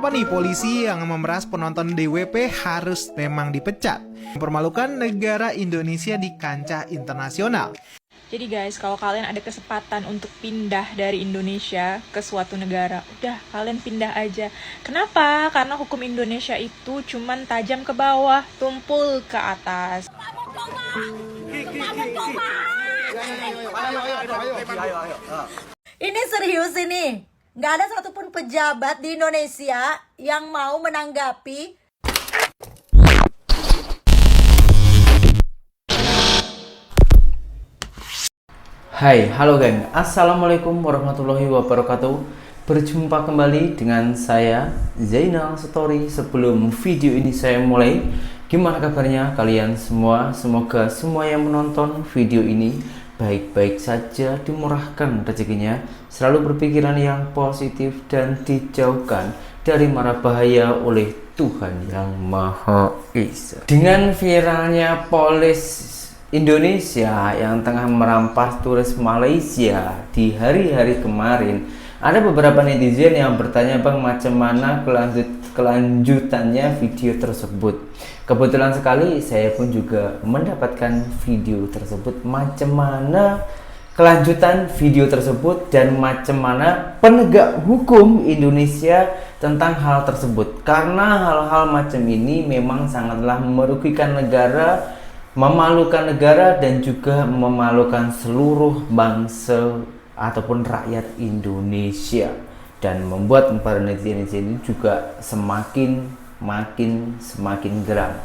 Apa nih polisi yang memeras penonton DWP harus memang dipecat? Mempermalukan negara Indonesia di kancah internasional. Jadi guys, kalau kalian ada kesempatan untuk pindah dari Indonesia ke suatu negara, udah kalian pindah aja. Kenapa? Karena hukum Indonesia itu cuman tajam ke bawah, tumpul ke atas. Ini serius ini. Nggak ada satupun pejabat di Indonesia yang mau menanggapi. Hai, halo geng. Assalamualaikum warahmatullahi wabarakatuh. Berjumpa kembali dengan saya Zainal Story. Sebelum video ini saya mulai, gimana kabarnya kalian semua? Semoga semua yang menonton video ini baik-baik saja, dimurahkan rezekinya, selalu berpikiran yang positif dan dijauhkan dari mara bahaya oleh Tuhan yang Maha Esa. Dengan viralnya polis Indonesia yang tengah merampas turis Malaysia di hari-hari kemarin, ada beberapa netizen yang bertanya, "Bang, macam mana kelanjutannya video tersebut?" Kebetulan sekali saya pun juga mendapatkan video tersebut, macam mana kelanjutan video tersebut dan macam mana penegak hukum Indonesia tentang hal tersebut. Karena hal-hal macam ini memang sangatlah merugikan negara, memalukan negara, dan juga memalukan seluruh bangsa ataupun rakyat Indonesia, dan membuat para netizen ini juga semakin geram.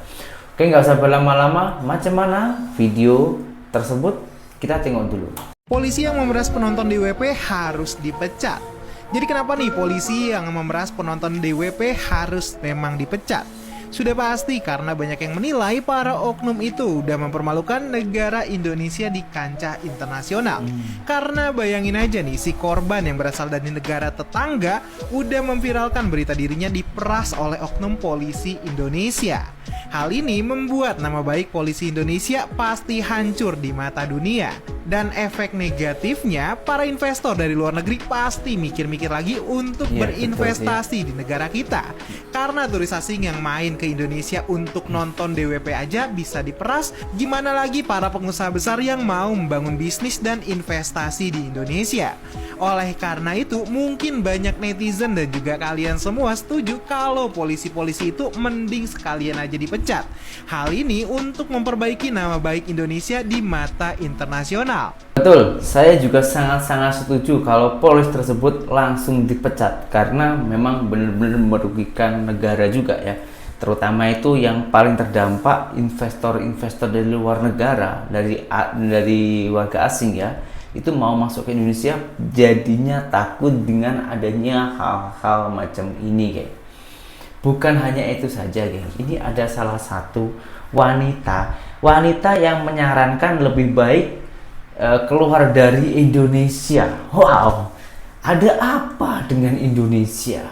Oke, nggak usah berlama-lama, macam mana video tersebut kita tengok dulu. Polisi yang memeras penonton DWP harus dipecat. Jadi kenapa nih polisi yang memeras penonton DWP harus memang dipecat? Sudah pasti karena banyak yang menilai para oknum itu udah mempermalukan negara Indonesia di kancah internasional. Karena bayangin aja nih, si korban yang berasal dari negara tetangga udah memviralkan berita dirinya diperas oleh oknum polisi Indonesia. Hal ini membuat nama baik polisi Indonesia pasti hancur di mata dunia. Dan efek negatifnya, para investor dari luar negeri pasti mikir-mikir lagi untuk berinvestasi di negara kita. Karena turis asing yang main ke Indonesia untuk nonton DWP aja bisa diperas, gimana lagi para pengusaha besar yang mau membangun bisnis dan investasi di Indonesia. Oleh karena itu, mungkin banyak netizen dan juga kalian semua setuju kalau polisi-polisi itu mending sekalian aja dipecat. Hal ini untuk memperbaiki nama baik Indonesia di mata internasional. Betul, saya juga sangat-sangat setuju kalau polis tersebut langsung dipecat, karena memang benar-benar merugikan negara juga ya. Terutama itu yang paling terdampak investor-investor dari luar negara, dari warga asing ya, itu mau masuk ke Indonesia jadinya takut dengan adanya hal-hal macam ini, guys. Bukan hanya itu saja, guys. Ini ada salah satu wanita yang menyarankan lebih baik keluar dari Indonesia. Wow, ada apa dengan Indonesia?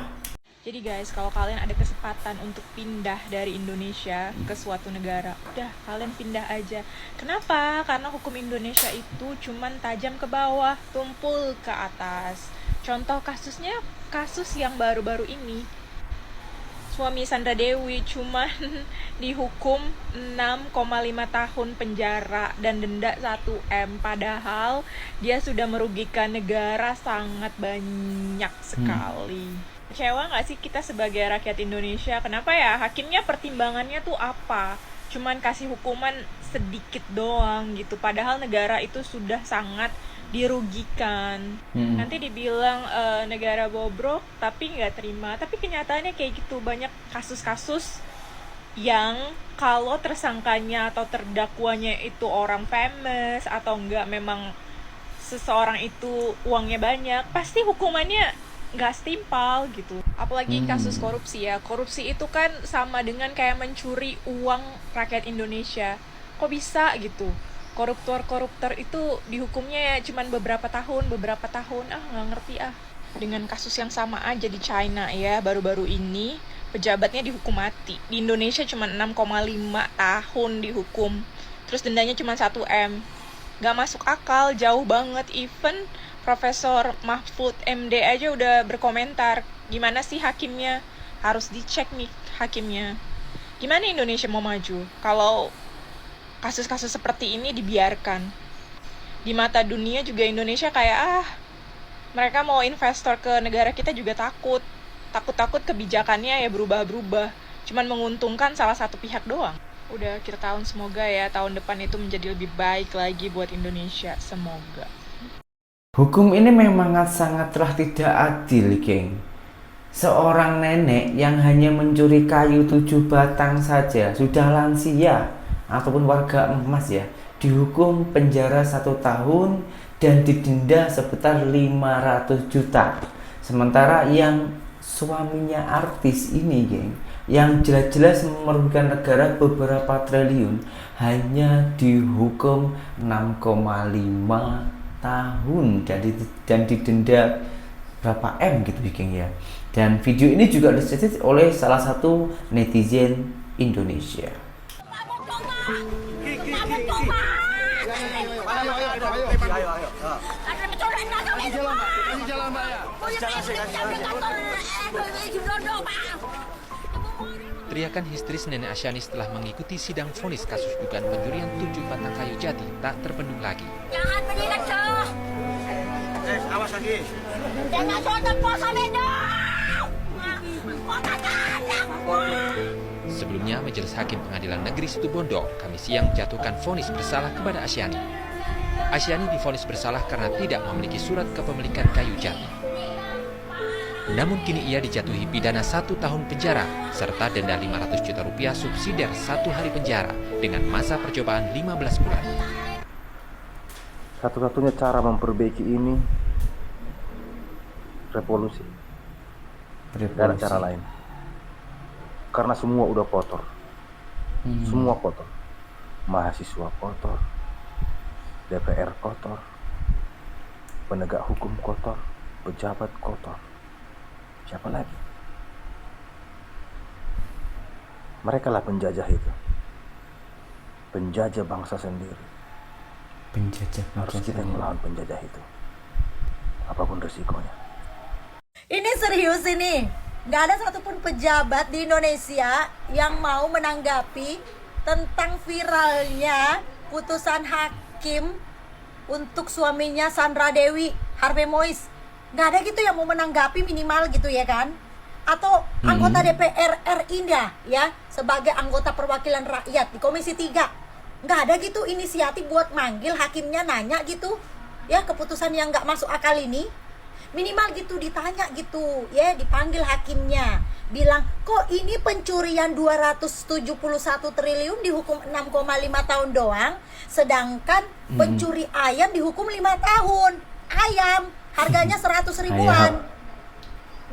Jadi guys, kalau kalian ada kesempatan untuk pindah dari Indonesia ke suatu negara, udah kalian pindah aja. Kenapa? Karena hukum Indonesia itu cuman tajam ke bawah, tumpul ke atas. Contoh kasusnya, kasus yang baru-baru ini. Suami Sandra Dewi cuman dihukum 6,5 tahun penjara dan denda 1 M. Padahal dia sudah merugikan negara sangat banyak sekali. Kecewa gak sih kita sebagai rakyat Indonesia? Kenapa ya? Hakimnya pertimbangannya tuh apa? Cuman kasih hukuman sedikit doang gitu. Padahal negara itu sudah sangat dirugikan. Nanti dibilang negara bobrok tapi nggak terima. Tapi kenyataannya kayak gitu. Banyak kasus-kasus yang kalau tersangkanya atau terdakwanya itu orang famous atau enggak, memang seseorang itu uangnya banyak, pasti hukumannya nggak setimpal gitu. Apalagi kasus korupsi ya. Korupsi itu kan sama dengan kayak mencuri uang rakyat Indonesia. Kok bisa gitu? Koruptor itu dihukumnya ya cuman beberapa tahun, nggak ngerti ah. Dengan kasus yang sama aja di China ya, baru-baru ini pejabatnya dihukum mati. Di Indonesia cuma 6,5 tahun dihukum, terus dendanya cuma 1 M. Nggak masuk akal, jauh banget. Even Profesor Mahfud MD aja udah berkomentar, gimana sih hakimnya harus dicek nih hakimnya. Gimana Indonesia mau maju kalau kasus-kasus seperti ini dibiarkan? Di mata dunia juga Indonesia kayak mereka mau investor ke negara kita juga takut kebijakannya ya berubah-berubah, cuman menguntungkan salah satu pihak doang. Udah akhir tahun, semoga ya tahun depan itu menjadi lebih baik lagi buat Indonesia, semoga. Hukum ini memang sangatlah tidak adil, geng. Seorang nenek yang hanya mencuri kayu 7 batang saja sudah lansia ataupun warga emas ya, dihukum penjara 1 tahun dan didenda sebesar 500 juta. Sementara yang suaminya artis ini, geng, yang jelas-jelas merugikan negara beberapa triliun, hanya dihukum 6,5 tahun dan didenda berapa M gitu, geng ya. Dan video ini juga disedot oleh salah satu netizen Indonesia. Teriakan histeris Nenek Asyani setelah mengikuti sidang vonis kasus dugaan pencurian 7 batang kayu jati tak terbendung lagi. Jangan menilai cowok. Awas lagi. Jangan soal puasa beda. Sebelumnya, Majelis Hakim Pengadilan Negeri Situbondo Kamis siang menjatuhkan vonis bersalah kepada Asyani. Asyani divonis bersalah karena tidak memiliki surat kepemilikan kayu jati. Namun kini ia dijatuhi pidana 1 tahun penjara serta denda 500 juta rupiah subsidiar 1 hari penjara dengan masa percobaan 15 bulan. Satu-satunya cara memperbaiki ini revolusi. Tidak ada cara lain. Karena semua udah kotor. Semua kotor. Mahasiswa kotor. DPR kotor. Penegak hukum kotor. Pejabat kotor. Siapa lagi? Mereka lah penjajah itu. Penjajah bangsa sendiri. Harus kita yang melawan penjajah itu. Apapun resikonya. Ini serius ini. Nggak ada satupun pejabat di Indonesia yang mau menanggapi tentang viralnya putusan hakim untuk suaminya Sandra Dewi, Harvey Mois. Nggak ada gitu yang mau menanggapi minimal gitu ya kan? Atau anggota DPR RI ya, sebagai anggota perwakilan rakyat di Komisi 3. Nggak ada gitu inisiatif buat manggil hakimnya, nanya gitu. Ya, keputusan yang nggak masuk akal ini. Minimal gitu ditanya gitu ya, dipanggil hakimnya, bilang kok ini pencurian 271 triliun dihukum 6,5 tahun doang, sedangkan pencuri ayam dihukum 5 tahun. Ayam harganya 100 ribuan.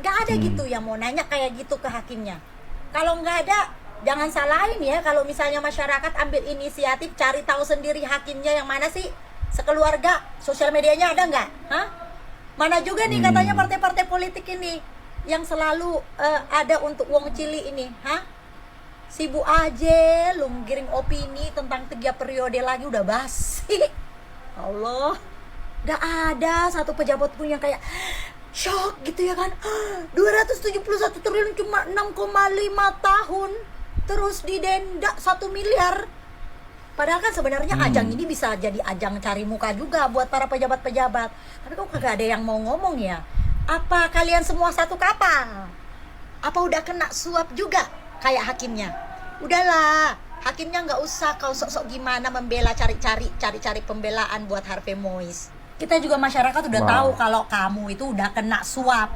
Nggak ada gitu yang mau nanya kayak gitu ke hakimnya. Kalau nggak ada, jangan salahin ya kalau misalnya masyarakat ambil inisiatif cari tahu sendiri hakimnya yang mana sih, sekeluarga, sosial medianya ada nggak? Hah? Mana juga nih katanya partai-partai politik ini yang selalu ada untuk wong cili ini, sibuk aja lu ngiring opini tentang 3 periode lagi udah basi. Allah, gak ada satu pejabat pun yang kayak shock gitu ya kan. 271 triliun cuma 6,5 tahun terus didenda 1 miliar. Padahal kan sebenarnya ajang ini bisa jadi ajang cari muka juga buat para pejabat-pejabat. Tapi kok kagak ada yang mau ngomong ya? Apa kalian semua satu kapal? Apa udah kena suap juga kayak hakimnya? Udahlah, hakimnya nggak usah kau sok-sok gimana membela, cari-cari pembelaan buat Harvey Mois. Kita juga masyarakat udah tahu kalau kamu itu udah kena suap.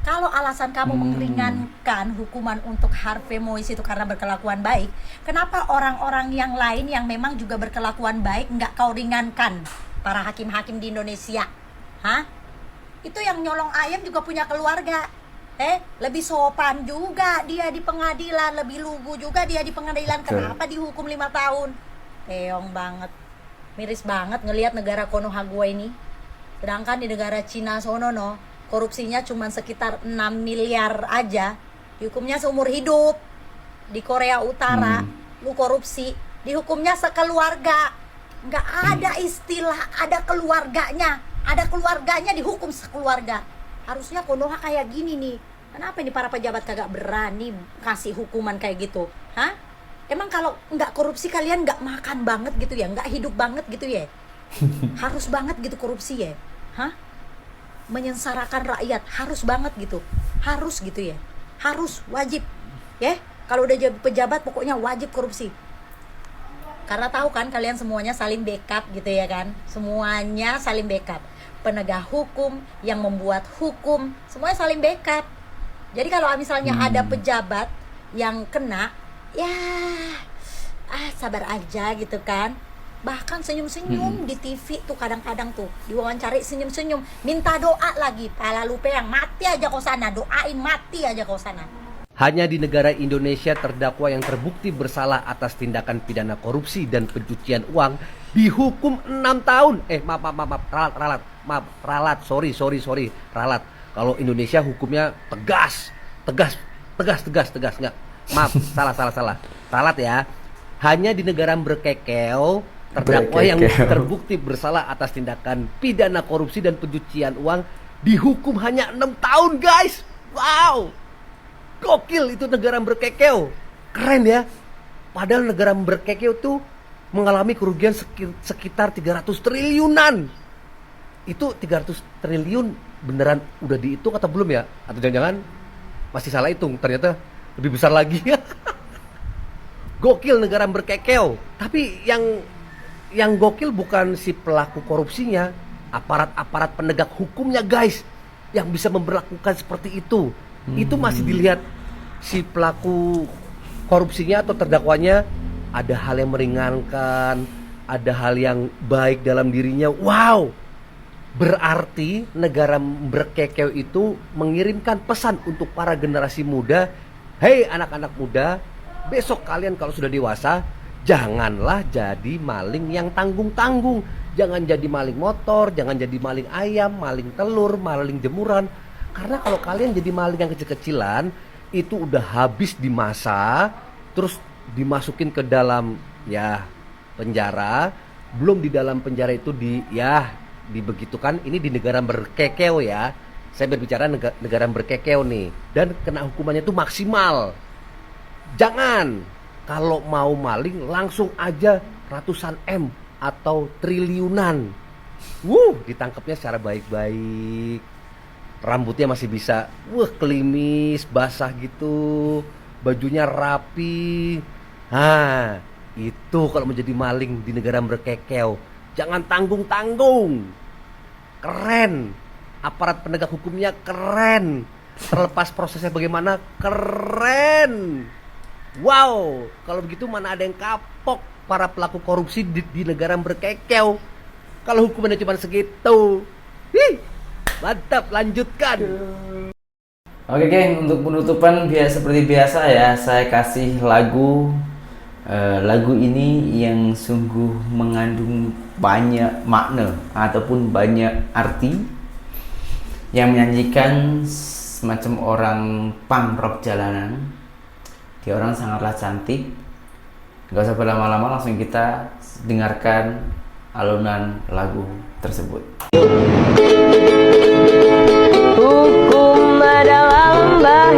Kalau alasan kamu meringankan hukuman untuk Harvey Mois itu karena berkelakuan baik, kenapa orang-orang yang lain yang memang juga berkelakuan baik nggak kau ringankan? Para hakim-hakim di Indonesia, itu yang nyolong ayam juga punya keluarga. Lebih sopan juga dia di pengadilan, lebih lugu juga dia di pengadilan. Kenapa dihukum 5 tahun? Teong banget, miris banget ngelihat negara Konoha gue ini. Sedangkan di negara Cina sono korupsinya cuma sekitar 6 miliar aja, dihukumnya seumur hidup. Di Korea Utara, lu korupsi, dihukumnya sekeluarga. Nggak ada istilah ada keluarganya dihukum sekeluarga. Harusnya Konoha kayak gini nih, Kenapa ini para pejabat kagak berani kasih hukuman kayak gitu? Hah? Emang kalau nggak korupsi kalian nggak makan banget gitu ya? Nggak hidup banget gitu ya? Harus banget gitu korupsi ya? Hah? Menyengsarakan rakyat harus banget gitu? Harus gitu ya? Harus, wajib ya? Kalau udah jadi pejabat pokoknya wajib korupsi. Karena tahu kan kalian semuanya saling backup gitu ya kan? Semuanya saling backup. Penegak hukum, yang membuat hukum, semuanya saling backup. Jadi kalau misalnya ada pejabat yang kena, ya sabar aja gitu kan. Bahkan senyum-senyum di TV tuh kadang-kadang tuh diwawancari senyum-senyum, minta doa lagi. Pala lupa yang mati aja kau sana, doain mati aja kau sana. Hanya di negara Indonesia terdakwa yang terbukti bersalah atas tindakan pidana korupsi dan pencucian uang dihukum 6 tahun. Ralat. Sorry. Ralat. Kalau Indonesia hukumnya tegas. Enggak. Maaf, salah. Ralat ya. Hanya di negara berkekel terdakwa yang terbukti bersalah atas tindakan pidana korupsi dan pencucian uang dihukum hanya 6 tahun, guys. Wow. Gokil itu negara berkekeo. Keren ya. Padahal negara berkekeo tuh mengalami kerugian sekitar 300 triliunan. Itu 300 triliun beneran udah dihitung atau belum ya? Atau jangan-jangan masih salah hitung, ternyata lebih besar lagi. Gokil negara berkekeo. Tapi yang gokil bukan si pelaku korupsinya, aparat-aparat penegak hukumnya, guys, yang bisa memperlakukan seperti itu. Itu masih dilihat si pelaku korupsinya atau terdakwanya ada hal yang meringankan, ada hal yang baik dalam dirinya. Wow, berarti negara berkekeo itu mengirimkan pesan untuk para generasi muda. Hei anak-anak muda, besok kalian kalau sudah dewasa, janganlah jadi maling yang tanggung-tanggung. Jangan jadi maling motor, jangan jadi maling ayam, maling telur, maling jemuran. Karena kalau kalian jadi maling yang kecil-kecilan, itu udah habis di masa, terus dimasukin ke dalam penjara. Belum di dalam penjara itu dibegitukan. Ini di negara berkekeo ya. Saya berbicara negara berkekeo nih. Dan kena hukumannya itu maksimal. Jangan kalau mau maling langsung aja ratusan M atau triliunan. Ditangkapnya secara baik-baik. Rambutnya masih bisa klimis, basah gitu, bajunya rapi. Itu kalau menjadi maling di negara berkekeo. Jangan tanggung-tanggung. Keren. Aparat penegak hukumnya keren. Terlepas prosesnya bagaimana, keren. Wow, kalau begitu mana ada yang kapok para pelaku korupsi di negara berkekeo. Kalau hukumannya cuma segitu. Mantap, lanjutkan. Oke geng, untuk penutupan seperti biasa ya, saya kasih lagu ini yang sungguh mengandung banyak makna ataupun banyak arti, yang menyanyikan semacam orang punk rock jalanan. Dia orang sangatlah cantik. Gak usah berlama-lama, langsung kita dengarkan alunan lagu tersebut. Hukum adalah lembah